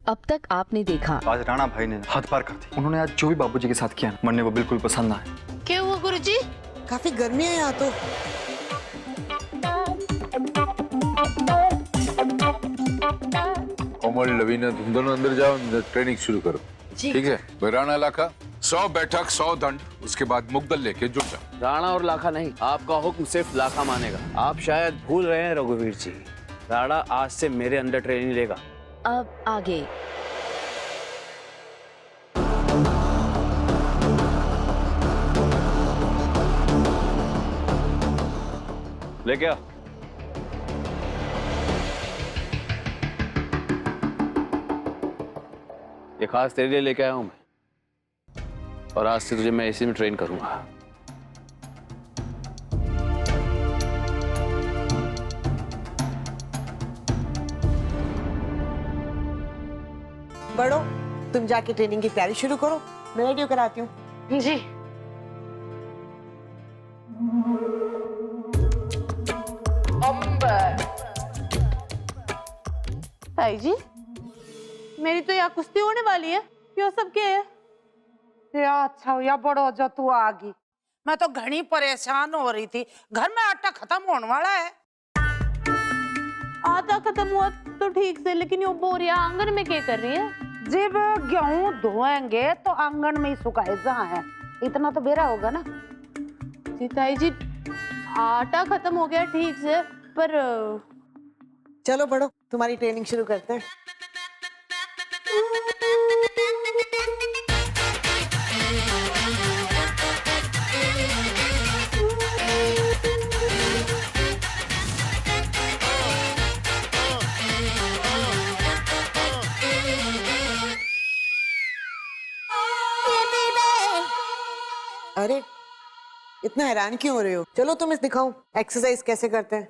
अब तक आपने देखा। आज राणा भाई ने हद पार कर दी। उन्होंने आज जो भी बाबूजी के साथ किया ना, मन्ने वो बिल्कुल पसंद ना आए। क्या हुआ गुरुजी? काफी गर्मी है यहाँ तो। कोमल, लवीना, तुम दोनों अंदर जाओ, ट्रेनिंग शुरू करो। ठीक है? राणा लाखा 100 बैठक 100 दंड, उसके बाद मुग्दल लेके जुट जाओ। राणा और लाखा नहीं, आपका हुक्म सिर्फ लाखा मानेगा। आप शायद भूल रहे हैं रघुवीर जी, राणा आज से मेरे अंडर ट्रेनिंग लेगा। अब आगे। लेके आ। ये खास तेरे लिए लेके आया हूं मैं, और आज से तुझे मैं इसी में ट्रेन करूंगा। बढ़ो, तुम जाके ट्रेनिंग की तैयारी शुरू करो, मैं रेडियो कराती हूँ। जी। ताई जी, मेरी तो यहाँ कुश्ती होने वाली है, यो सब क्या है? या अच्छा या बड़ो जो तू आ गई। मैं तो घनी परेशान हो रही थी, घर में आटा खत्म होने वाला है। आटा खत्म हुआ तो ठीक से, लेकिन ये बोरिया आंगन में क्या कर रही है? जब गेहूं धोएंगे तो आंगन में ही सुखाए जहाँ है, इतना तो बेरा होगा ना। जी ताई जी, आटा खत्म हो गया ठीक से, पर चलो बढ़ो, तुम्हारी ट्रेनिंग शुरू करते हैं। अरे इतना हैरान क्यों हो रहे हो? चलो तुम्हें दिखाऊं एक्सरसाइज कैसे करते हैं,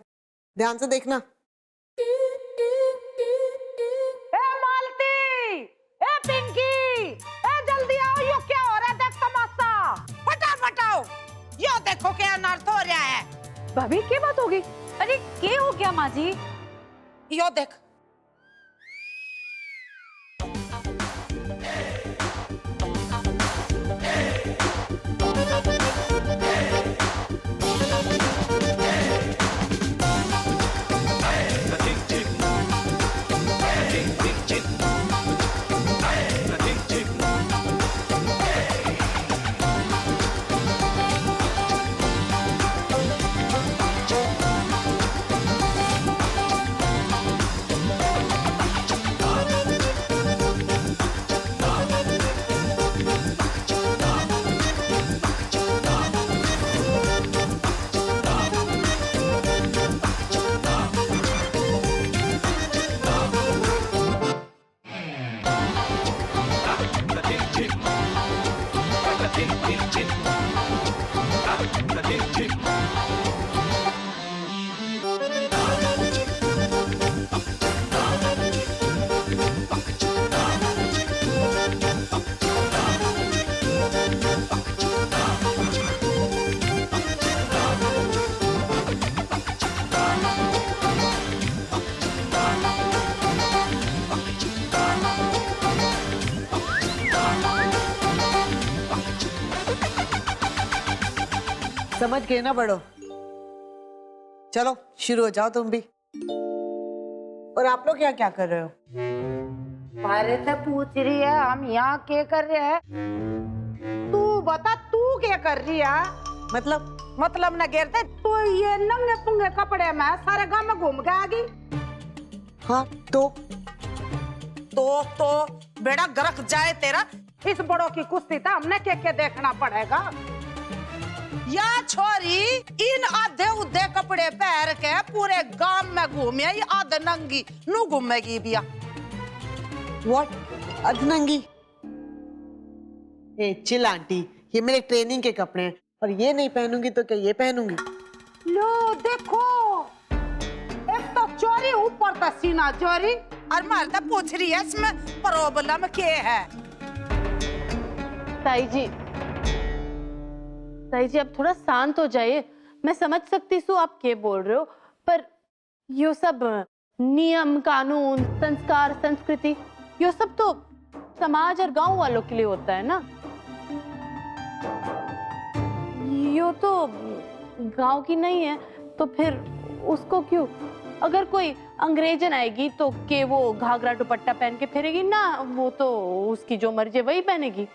ध्यान से देखना। ए मालती, ए पिंकी, ए जल्दी आओ, यो क्या हो रहा है? देख तमाशा, फटाफट आओ। यो देखो क्या अनर्थ हो रहा है। भाभी क्या बात होगी? अरे क्या हो गया माँ जी? यो देख। समझ गए ना बड़ो? चलो शुरू हो जाओ तुम भी। और आप लोग क्या क्या कर रहे हो? बारे से पूछ रही है, हम यहाँ क्या कर रहे हैं? तू बता, तू क्या कर रही है? मतलब न गिरते तो ये नंगे पुंगे कपड़े में सारे गांव में घूम के आ गई। हाँ तो बेड़ा गरक जाए तेरा। इस बड़ों की कुश्ती था, हमने क्या देखना पड़ेगा। या छोरी इन आधे उधे कपड़े पहन के पूरे गांव में घूमे, आधे नंगी नू घूमेगी बिया। व्हाट? अधनंगी? ए चिल आंटी, ये मेरे ट्रेनिंग के कपड़े हैं, और ये नहीं पहनूंगी तो क्या ये पहनूंगी? लो देखो, एक तो चोरी ऊपर का सीना चोरी, और मारता पूछ रही है इसमें प्रॉब्लम क्या है? ताई जी आप थोड़ा शांत हो जाइए। मैं समझ सकती हूँ आप क्या बोल रहे हो, पर यो सब नियम कानून संस्कार संस्कृति ये सब तो समाज और गांव वालों के लिए होता है ना। यो तो गांव की नहीं है तो फिर उसको क्यों? अगर कोई अंग्रेजन आएगी तो के वो घाघरा दुपट्टा पहन के फिरेगी ना, वो तो उसकी जो मर्जी वही पहनेगी।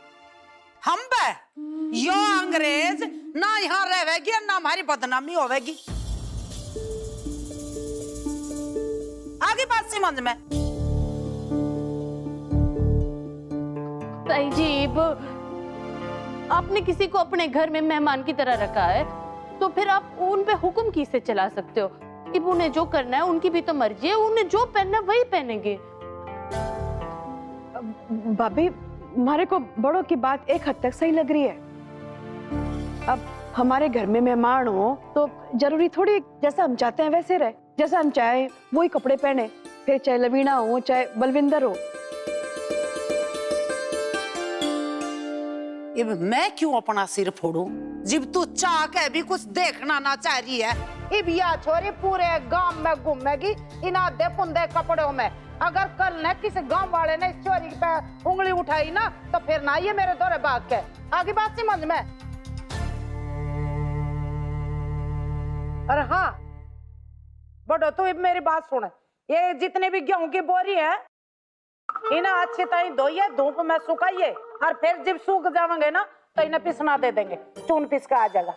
हम बे यो अंग्रेज ना यहाँ रहेगी ना हमारी बदनामी होवेगी। आगे बात समझ में। अजीब, आपने किसी को अपने घर में मेहमान की तरह रखा है तो फिर आप उन पे हुक्म किससे चला सकते हो? अब उन्हें जो करना है उनकी भी तो मर्जी है, उन्हें जो पहनना है वही पहनेंगे। भाभी, हमारे को बड़ों की बात एक हद तक सही लग रही है। अब हमारे घर में मेहमान हो तो जरूरी थोड़ी जैसा हम चाहते हैं वैसे रहे, जैसा हम चाहे वही कपड़े पहने, फिर चाहे लवीना हो चाहे बलविंदर हो। अब मैं क्यों अपना सिर फोड़ूं जब तू चाह के भी कुछ देखना ना चाह रही है। अब या छोरी पूरे गांव में घूमेगी इन आधे पुंधे कपड़ों में। अगर कल न किसी गांव वाले ने इस चोरी पे उंगली उठाई ना तो फिर ना ये मेरे दौरे भाग के। आगे बात समझ में। अरे हाँ बड़ो, तू अब मेरी बात सुन। ये जितने भी गेहूं की बोरी है इन्हें अच्छी तरह धोइए, धूप में सुखाइए और फिर जब सूख जाएंगे ना तो इन्हें पिसना दे देंगे, चून पिस का आ जाएगा।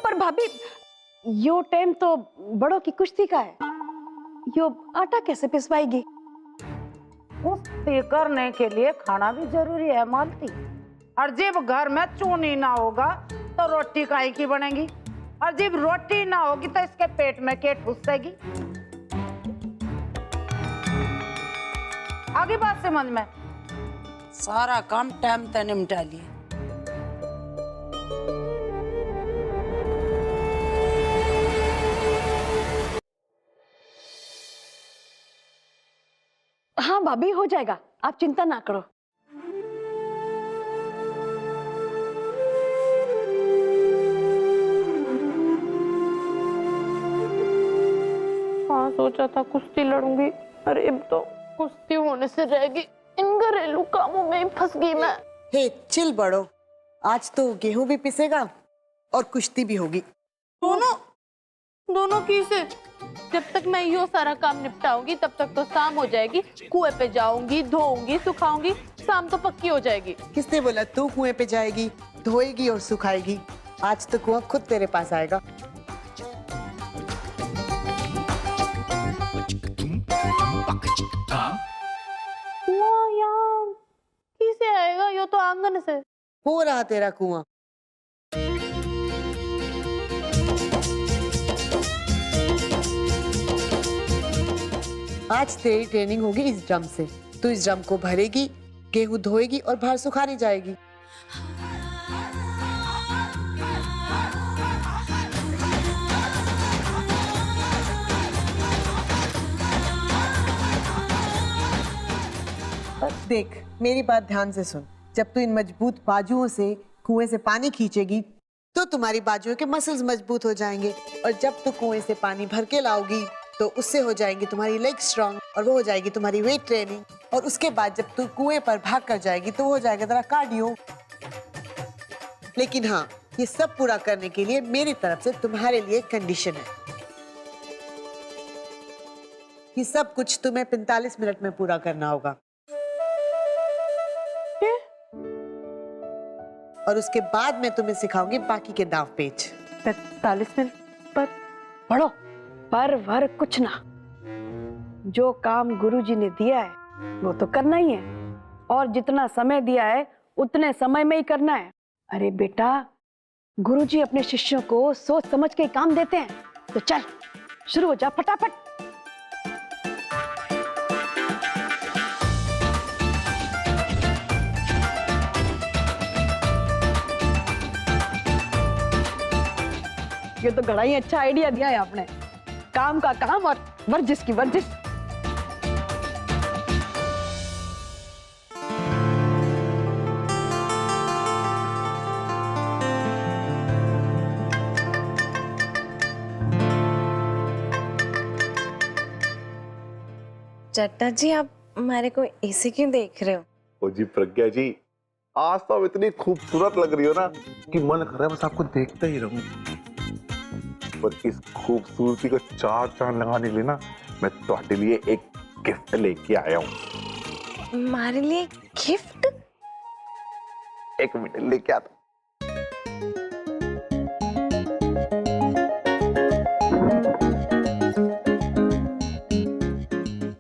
पर भाभी, यो टाइम तो बड़ों की कुश्ती का है, यो आटा कैसे पिसवाएगी? कुश्ती करने के लिए खाना भी जरूरी है मालती। और जब घर में चून ही ना होगा तो रोटी काहे की बनेगी? और जब रोटी ना होगी तो इसके पेट में क्या ठुसेगी? आगे बात समझ में। सारा काम टाइम तय निपटा लिए। हाँ भाभी, हो जाएगा, आप चिंता ना करो। हाँ सोचा था कुश्ती लड़ूंगी, अरे अब तो कुश्ती होने से रह गई, इन घरेलू कामों में ही फंस गई मैं। हे चिल बड़ो, आज तो गेहूं भी पिसेगा और कुश्ती भी होगी। दोनों की से जब तक मैं यो सारा काम निपटाऊंगी तब तक तो शाम हो जाएगी। कुएं पे जाऊंगी, धोऊंगी, सुखाऊंगी, शाम तो पक्की हो जाएगी। किसने बोला तू कुएं पे जाएगी, धोएगी और सुखाएगी? आज तो कुआं खुद तेरे पास आएगा। कुआं यहाँ किसे आएगा? यो तो आंगन से हो रहा तेरा कुआं। आज तेरी ट्रेनिंग होगी इस ड्रम से। तू इस ड्रम को भरेगी, गेहूं धोएगी और बाहर सुखाने जाएगी। देख मेरी बात ध्यान से सुन। जब तू इन मजबूत बाजुओं से कुएं से पानी खींचेगी तो तुम्हारी बाजुओं के मसल्स मजबूत हो जाएंगे, और जब तू कुएं से पानी भर के लाओगी तो उससे हो जाएंगी तुम्हारी लेग स्ट्रांग, और वो हो जाएगी तुम्हारी वेट ट्रेनिंग। और उसके बाद जब तू कुएं पर भाग कर जाएगी तो वो हो जाएगा तेरा कार्डियो। लेकिन हाँ, ये सब पूरा करने के लिए मेरी तरफ से तुम्हारे लिए कंडीशन है। ये सब कुछ तुम्हें 45 मिनट में पूरा करना होगा। और उसके बाद मैं तुम्हें सिखाऊंगी बाकी के दाव पेच। 45 मिनट पर पढ़ो, पर वर कुछ ना। जो काम गुरुजी ने दिया है वो तो करना ही है, और जितना समय दिया है उतने समय में ही करना है। अरे बेटा, गुरुजी अपने शिष्यों को सोच समझ के काम देते हैं। तो चल शुरू हो जा फटाफट। ये तो बड़ा ही अच्छा आइडिया दिया है आपने। काम का काम और वर्जिश की वर्जिश। चट्टा जी, आप हमारे को ऐसे क्यों देख रहे हो? ओ जी प्रज्ञा जी, आज तो आप इतनी खूबसूरत लग रही हो ना कि मन कर रहा है बस आपको देखता ही रहूं। पर इस खूबसूरती को चार चांद लगाने के लिए ना मैं तुम्हारे लिए एक गिफ्ट लेके आया हूँ। हमारे लिए गिफ्ट? एक मिनट लेके आता।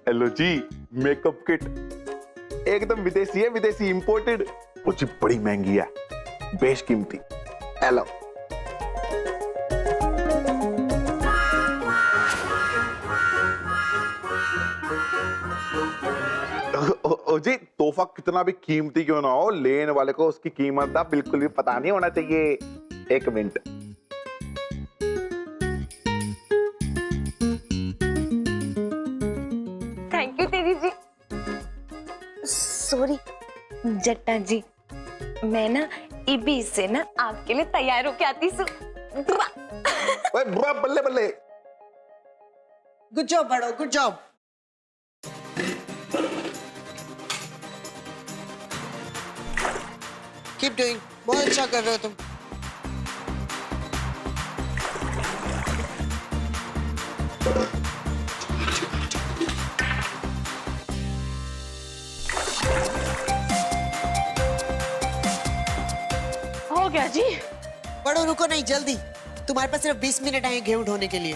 हेलो जी, मेकअप किट एकदम विदेशी है, विदेशी इंपोर्टेड। वो जी बड़ी महंगी है, बेशकीमती। हेलो ओ जी, तोहफा कितना भी कीमती क्यों ना हो, लेने वाले को उसकी कीमत का बिल्कुल भी पता नहीं होना चाहिए। एक मिनट। थैंक यू तेरी जी। सॉरी जट्टा जी, मैं ना इबी से ना आपके लिए तैयार होके आती सु। ओए बुआ, बल्ले बल्ले। गुड जॉब बड़ो, गुड जॉब। कीप डूइंग, बहुत अच्छा कर रहे हो तुम। हो गया जी। बड़ो रुको नहीं, जल्दी। तुम्हारे पास सिर्फ 20 मिनट आए गेहूं ढोने के लिए।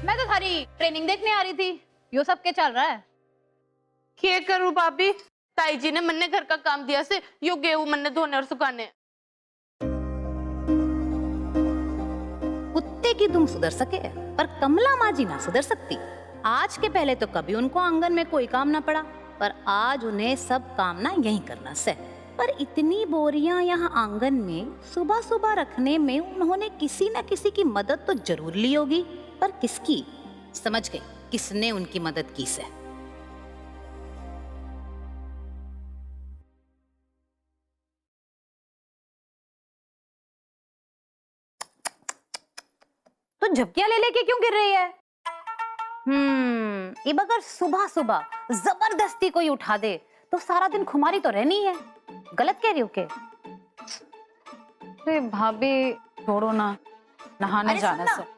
मैं तो थारी ट्रेनिंग देखने आ रही थी। यो सब क्या चल रहा है? क्या करूं भाभी, ताई जी ने मन्ने घर का काम दिया से यो गेहूं मन्ने धोने और सुखाने। कुत्ते की तुम सुधर सके पर कमला माजी ना सुधर सकती। आज के पहले तो कभी उनको आंगन में कोई काम ना पड़ा, पर आज उन्हें सब काम ना यही करना से। पर इतनी बोरियां यहाँ आंगन में सुबह सुबह रखने में उन्होंने किसी न किसी की मदद तो जरूर ली होगी, पर किसकी? समझ गई किसने उनकी मदद की से। तो झपकियां ले लेके क्यों गिर रही है? अब अगर सुबह सुबह जबरदस्ती कोई उठा दे तो सारा दिन खुमारी तो रहनी है। गलत कह रही हो के? अरे भाभी छोड़ो ना, नहाने जाने से।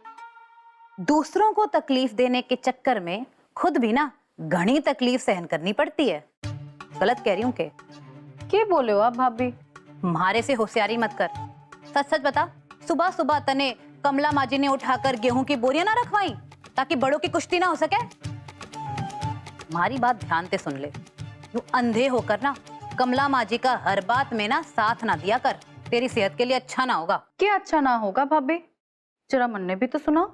दूसरों को तकलीफ देने के चक्कर में खुद भी ना घनी तकलीफ सहन करनी पड़ती है। गलत कह रही हूँ के? क्या बोले हो आप भाभी? मारे से होशियारी मत कर, सच सच बता। सुबह सुबह तने कमला माजी ने उठाकर गेहूं की बोरियां ना रखवाई ताकि बड़ों की कुश्ती ना हो सके? हमारी बात ध्यान से सुन ले। तू अंधे होकर ना कमला माजी का हर बात में ना साथ ना दिया कर, तेरी सेहत के लिए अच्छा ना होगा। क्या अच्छा ना होगा भाभी? जरा मन ने भी तो सुना।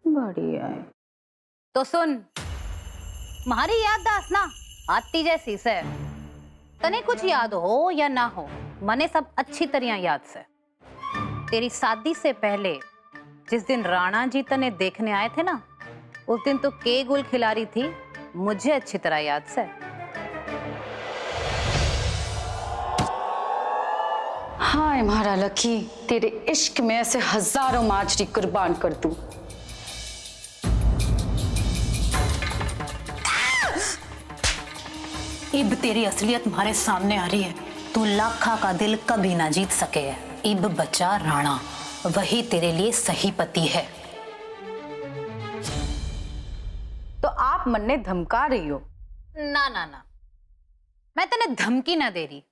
बढ़िया है तो सुन, तुम्हारी याददाश्त ना आती जैसी से। तने कुछ याद हो या ना हो, मने सब अच्छी तरह याद से। तेरी शादी से पहले जिस दिन राणा जी तने देखने आए थे ना, उस दिन तो के गुल खिला रही थी, मुझे अच्छी तरह याद से। हाय मारा लकी, तेरे इश्क में ऐसे हजारों माजरी कुर्बान कर दूं। इब तेरी असलियत हमारे सामने आ रही है। तू लाखा का दिल कभी ना जीत सके है। इब बचा राणा, वही तेरे लिए सही पति है। तो आप मन ने धमका रही हो? ना ना ना, मैं तेने धमकी ना दे रही,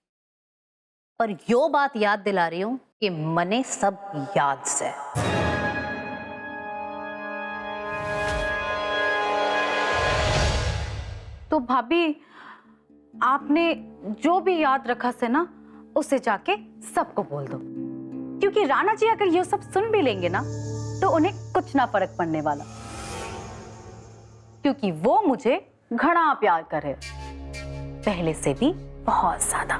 पर यो बात याद दिला रही हूं कि मने सब याद से। तो भाभी आपने जो भी याद रखा से ना, उसे जाके सबको बोल दो, क्योंकि राणा जी अगर ये सब सुन भी लेंगे ना तो उन्हें कुछ ना फर्क पड़ने वाला, क्योंकि वो मुझे घना प्यार करे, पहले से भी बहुत ज्यादा।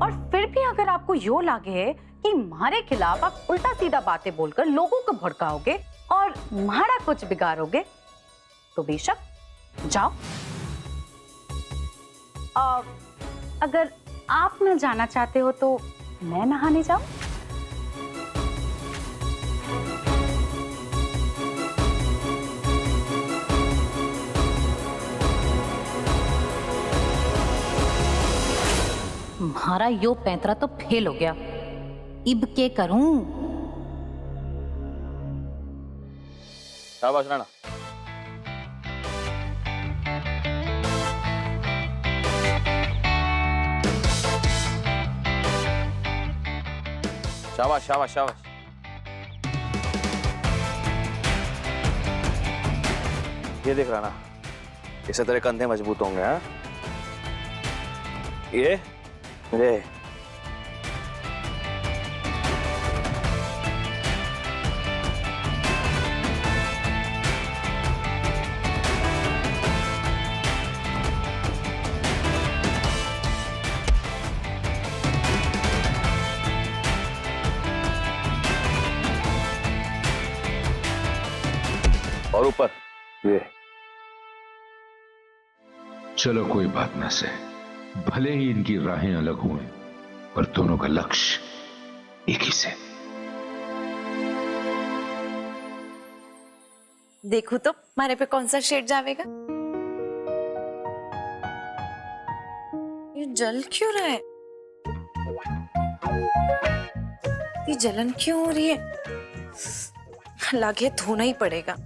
और फिर भी अगर आपको यो लगे कि हमारे खिलाफ आप उल्टा सीधा बातें बोलकर लोगों को भड़काओगे और हमारा कुछ बिगाड़ोगे, तो बेशक जाओ। अगर आप न जाना चाहते हो तो मैं नहाने जाऊं? तुम्हारा यो पैंतरा तो फेल हो गया। इब के करूं? शाबाश राणा। शाबाश शाबाश शाबाश। ये देख राणा, इससे तेरे कंधे मजबूत होंगे। हाँ, ये और ऊपर ये। चलो कोई बात न से, भले ही इनकी राहें अलग हुए पर दोनों का लक्ष्य एक ही से। देखो तो हमारे पे कौन सा शेड जावेगा। ये जल क्यों रहा है? ये जलन क्यों हो रही है? लगे धोना ही पड़ेगा।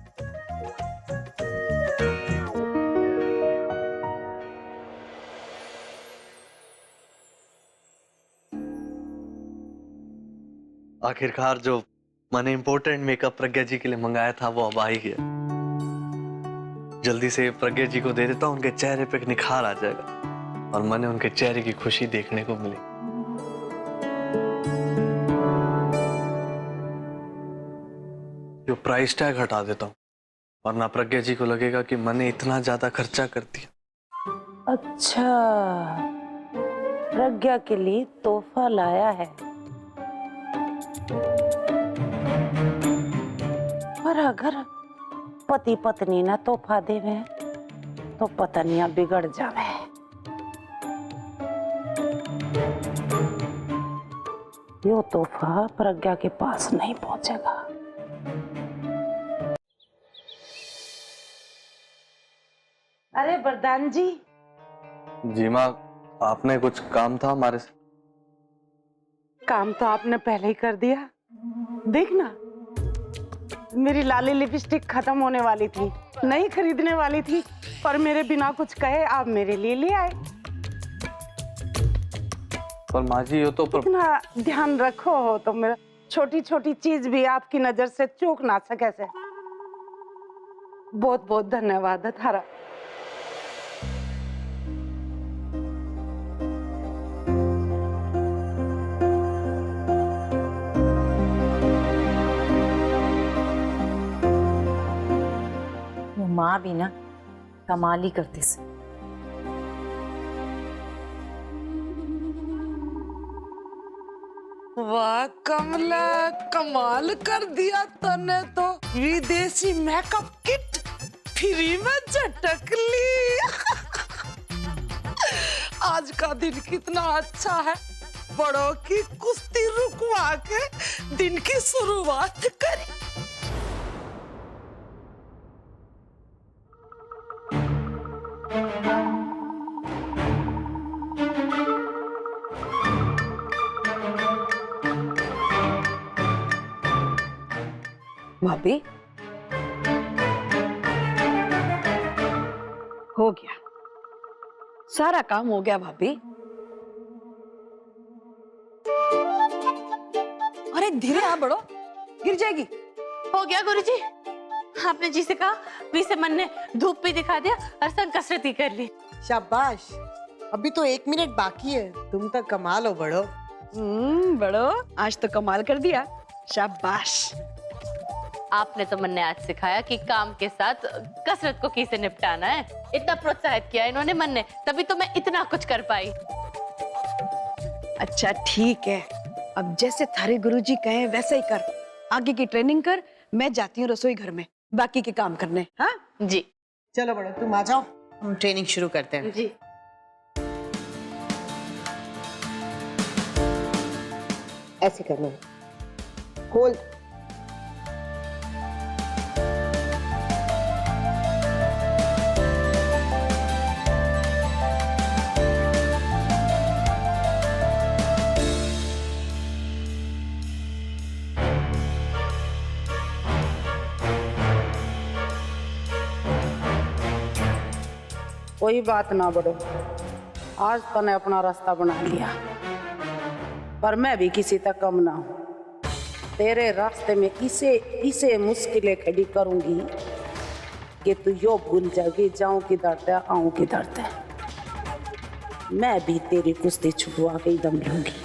आखिरकार जो मैंने इम्पोर्टेंट मेकअप प्रज्ञा जी के लिए मंगाया था वो अब आ ही गया। जल्दी से प्रज्ञा जी को दे देता हूँ, उनके चेहरे पे एक निखार आ जाएगा और मैंने उनके चेहरे की खुशी देखने को मिली। जो प्राइस टैग हटा देता हूँ वरना प्रज्ञा जी को लगेगा कि मैंने इतना ज्यादा खर्चा कर दिया। अच्छा, प्रज्ञा के लिए तोहफा लाया है, पर अगर पति पत्नी ना तोहफा देवे तो पत्नियां बिगड़ जावे। यो तोहफा प्रज्ञा के पास नहीं पहुंचेगा। अरे वरदान जी। जी माँ, आपने कुछ काम था हमारे से? काम तो आपने पहले ही कर दिया। देखना, मेरी लाली लिपस्टिक खत्म होने वाली थी, नहीं खरीदने वाली थी, पर मेरे बिना कुछ कहे आप मेरे लिए ले आए। पर माँ जी ये तो इतना ध्यान रखो हो तो मेरा छोटी छोटी चीज भी आपकी नजर से चूक ना सके से। बहुत बहुत धन्यवाद है थारा। माँ भी ना कमाल ही करती से। वाह कमला, कमाल कर दिया तने तो। विदेशी मेकअप किट फ्री में झटक ली। आज का दिन कितना अच्छा है, बड़ों की कुश्ती रुकवा के दिन की शुरुआत करी। भाभी, हो गया, सारा काम हो गया भाभी। अरे धीरे आ बढ़ो, गिर जाएगी। हो गया गुरुजी, आपने जी से कहा, वी से मन ने धूप भी दिखा दिया और संग कसरत ही कर ली। शाबाश, अभी तो 1 मिनट बाकी है, तुम तो कमाल हो बड़ो। बड़ो, आज तो कमाल कर दिया, शाबाश। आपने तो मन ने आज सिखाया कि काम के साथ कसरत को कैसे निपटाना है। इतना प्रोत्साहित किया इन्होंने मन ने, तभी तो मैं इतना कुछ कर पाई। अच्छा ठीक है, अब जैसे थारे गुरुजी कहे वैसे ही कर। आगे की ट्रेनिंग कर, मैं जाती हूँ रसोई घर में बाकी के काम करने। हाँ जी, चलो बड़ो तुम आ जाओ, हम ट्रेनिंग शुरू करते हैं। जी। ऐसे करना है, होल्ड। कोई बात ना बड़ो, आज तने अपना रास्ता बना लिया, पर मैं भी किसी तक कम ना हूं। तेरे रास्ते में इसे मुश्किलें खड़ी करूंगी कि तू यो भूल जाएगी जाऊं किधर है आऊं किधर है। मैं भी तेरी कुश्ती छुड़वा के ही दम लूंगी।